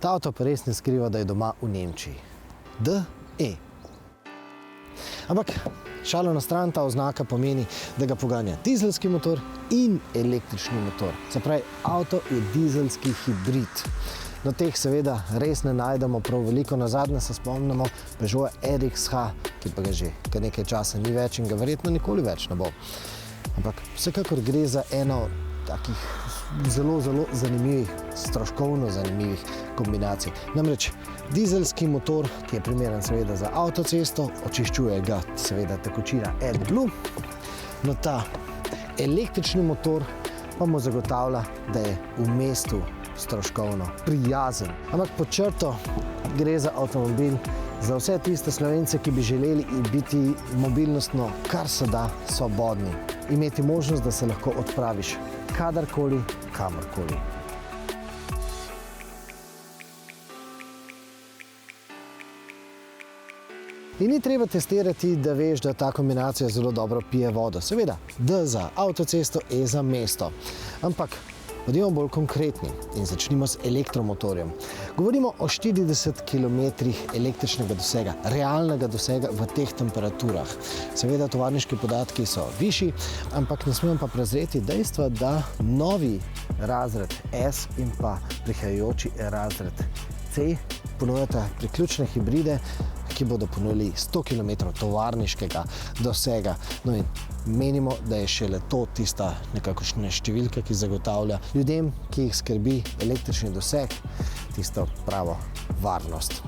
Ta avto pa res ne skriva, da je doma v Nemčiji. DE. Ampak šalo na stran, ta oznaka pomeni, da ga poganja dizelski motor in električni motor. Se pravi, avto je dizelski hibrid. No, teh seveda res ne najdemo prav veliko. Nazadnje se spomnimo Peugeot RXH, ki pa ga že kar nekaj časa ni več in ga verjetno nikoli več ne bo. Ampak vsekakor gre za eno takih zelo zanimivih, stroškovno zanimivih kombinacij. Namreč dizelski motor, ki je primeren seveda za avtocesto, očiščuje ga seveda tekočina AdBlue. No, ta električni motor pa mu zagotavlja, da je v mestu stroškovno prijazen. Ampak pod črto gre za avtomobil za vse tiste Slovence, ki bi želeli biti mobilnostno kar se da svobodni. Imeti možnost, da se lahko odpraviš kadarkoli, kamorkoli. In ni treba testirati, da veš, da ta kombinacija zelo dobro pije vodo. Seveda, D za avtocesto, E za mesto. Ampak bodimo bolj konkretni in začnimo s elektromotorjem. Govorimo o 40 km električnega dosega, realnega dosega v teh temperaturah. Seveda, tovarniški podatki so višji, ampak ne smemo pa prezreti dejstva, da novi razred S in pa prihajajoči razred C ponujata priključne hibride, ki bodo ponudili 100 km tovarniškega dosega. No in menimo, da je šele to tista nekakšna številka, ki zagotavlja ljudem, ki jih skrbi električni doseg, tisto pravo varnost.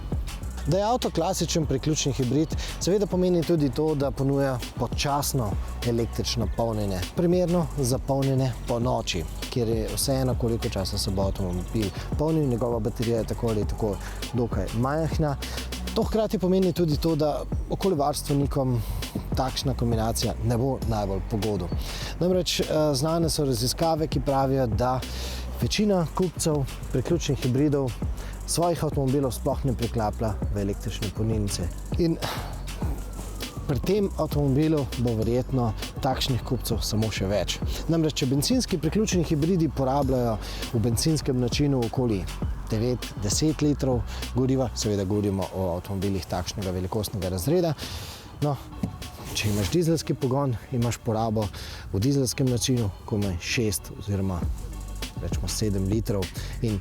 Da je avto klasičen priključni hibrid, seveda pomeni tudi to, da ponuja počasno električno polnjenje, primerno za polnjenje po noči, kjer je vseeno, koliko časa se bo avtomobil polnil, njegova baterija je tako ali tako dokaj majhna. To hkrati pomeni tudi to, da okoljevarstvenikom takšna kombinacija ne bo najbolj pogodu. Namreč znane so raziskave, ki pravijo, da večina kupcev priključnih hibridov svojih avtomobilov sploh ne priklaplja v električne polnilnice. In pri tem avtomobilu bo verjetno takšnih kupcev samo še več. Namreč, če bencinski priključni hibridi porabljajo v benzinskem načinu okoli 9-10 litrov goriva, seveda govorimo o avtomobilih takšnega velikostnega razreda. No, če imaš dizelski pogon, imaš porabo v dizelskem načinu komaj 6 oziroma rečemo 7 litrov in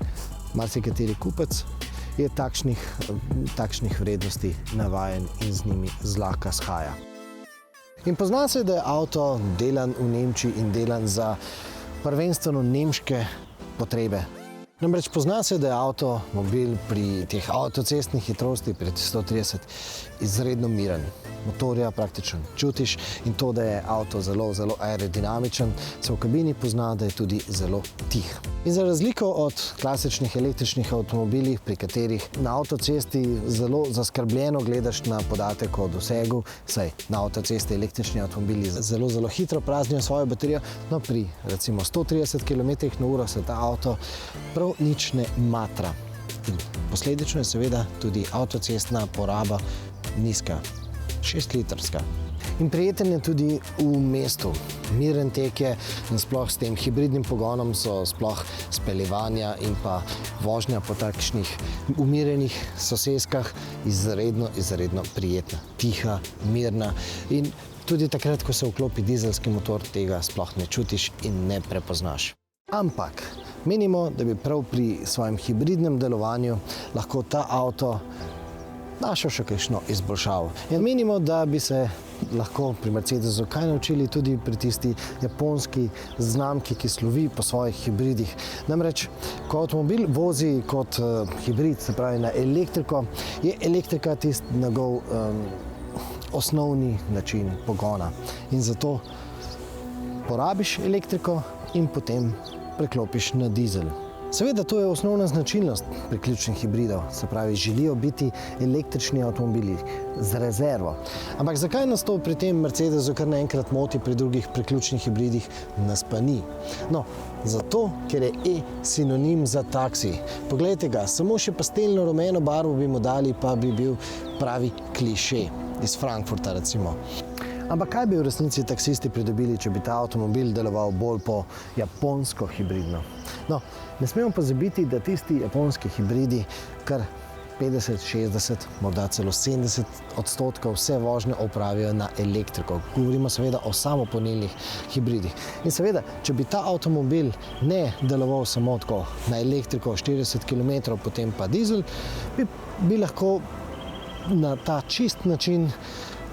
marsikateri kupec je takšnih vrednosti navajen in z njimi zlahka shaja. In pozna se, da je avto delan v Nemčiji in delan za prvenstveno nemške potrebe. Namreč pozna se, da je avtomobil pri teh avtocestnih hitrosti pred 130 izredno miren. Motorja praktično čutiš in to, da je avto zelo aerodinamičen, se v kabini pozna, da je tudi zelo tih. In za razliko od klasičnih električnih avtomobilih, pri katerih na avtocesti zelo zaskrbljeno gledaš na podatek o dosegu, saj na avtocesti električni avtomobili zelo hitro praznijo svojo baterijo, no pri recimo 130 km/h se ta avto prav nič ne matra. In posledično je seveda tudi avtocestna poraba nizka, 6-litrska. In prijeten je tudi v mestu. Miren tek je in sploh s tem hibridnim pogonom so sploh speljevanja in pa vožnja po takšnih umirjenih soseskah izredno prijetna, tiha, mirna in tudi takrat, ko se vklopi dizelski motor, tega sploh ne čutiš in ne prepoznaš. Ampak menimo, da bi prav pri svojem hibridnem delovanju lahko ta avto našel še kakšno izboljšavo. In menimo, da bi se lahko pri Mercedesu kaj naučili tudi pri tisti japonski znamki, ki slovi po svojih hibridih. Namreč, ko avtomobil vozi kot hibrid, se pravi na elektriko, je elektrika tisti njegov osnovni način pogona. In zato porabiš elektriko in potem preklopiš na dizel. Seveda, to je osnovna značilnost priključnih hibridov, se pravi, želijo biti električni avtomobili z rezervo. Ampak zakaj nas to pri tem Mercedesu kar naenkrat moti, pri drugih priključnih hibridih nas pa ni? No, zato, ker je E sinonim za taksi. Poglejte ga, samo še pastelno rumeno barvo bi mu dali, pa bi bil pravi kliše iz Frankfurta recimo. Ampak kaj bi v resnici taksisti pridobili, če bi ta avtomobil deloval bolj po japonsko hibridno? No, ne smemo pozabiti, da tisti japonski hibridi kar 50, 60, morda celo 70% vse vožnje opravijo na elektriko. Govorimo seveda o samopolnilnih hibridih. In seveda, če bi ta avtomobil ne deloval samo tako na elektriko 40 km, potem pa dizel, bi lahko na ta čist način,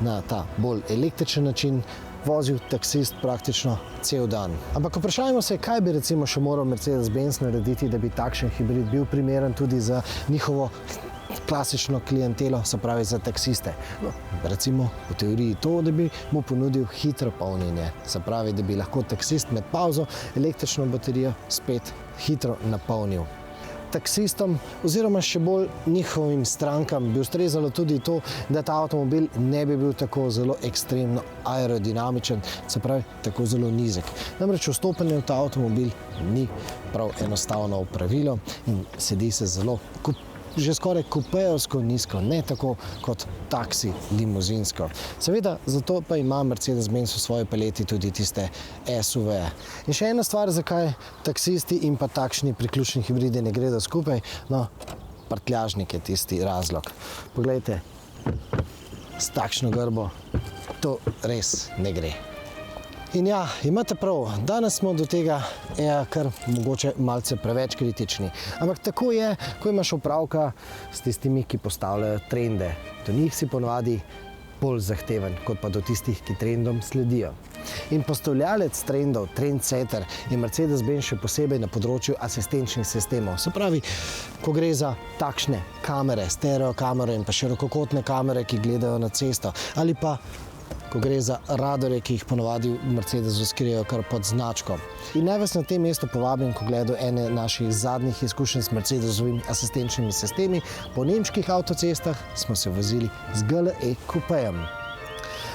na ta bolj električen način vozil taksist praktično cel dan. Ampak vprašajmo se, kaj bi recimo še moral Mercedes-Benz narediti, da bi takšen hibrid bil primeren tudi za njihovo klasično klientelo, se pravi za taksiste. No, recimo v teoriji to, da bi mu ponudil hitro polnjenje. Se pravi, da bi lahko taksist med pauzo električno baterijo spet hitro napolnil. Taksistom oziroma še bolj njihovim strankam bi ustrezalo tudi to, da ta avtomobil ne bi bil tako zelo ekstremno aerodinamičen, se pravi tako zelo nizek. Namreč vstopanje v ta avtomobil ni prav enostavno opravilo in sedi se zelo že skoraj kupejevsko nizko, ne tako kot taksi limuzinsko. Seveda, zato pa ima Mercedes-Benz v svoji paleti tudi tiste SUV-je. In še ena stvar, zakaj taksisti in pa takšni priključni hibridi ne gredo skupaj, no, prtljažnik je tisti razlog. Poglejte, s takšno grbo to res ne gre. In ja, imate prav, danes smo do tega kar mogoče malce preveč kritični. Ampak tako je, ko imaš opravka s tistimi, ki postavljajo trende. Do njih si ponavadi bolj zahteven, kot pa do tistih, ki trendom sledijo. In postavljalec trendov, trendsetter, je Mercedes-Benz še posebej na področju asistenčnih sistemov. Se pravi, ko gre za takšne kamere, stereokamere in pa širokokotne kamere, ki gledajo na cesto, ali pa ko gre za radarje, ki jih ponavadi v Mercedesu skrijejo kar pod značko. In naj vas na tem mestu povabim k ogledu ene naših zadnjih izkušenj s Mercedesovimi asistenčnimi sistemi. Po nemških avtocestah smo se vozili z GLE kupejem.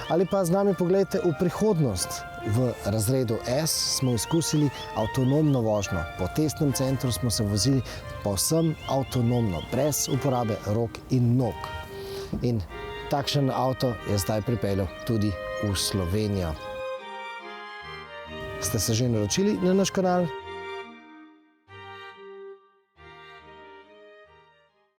Ali pa z nami pogledajte v prihodnost. V razredu S smo izkusili avtonomno vožnjo. Po testnem centru smo se vozili povsem avtonomno, brez uporabe rok in nog. In takšen avto je zdaj pripeljal tudi v Slovenijo. Ste se že naročili na naš kanal?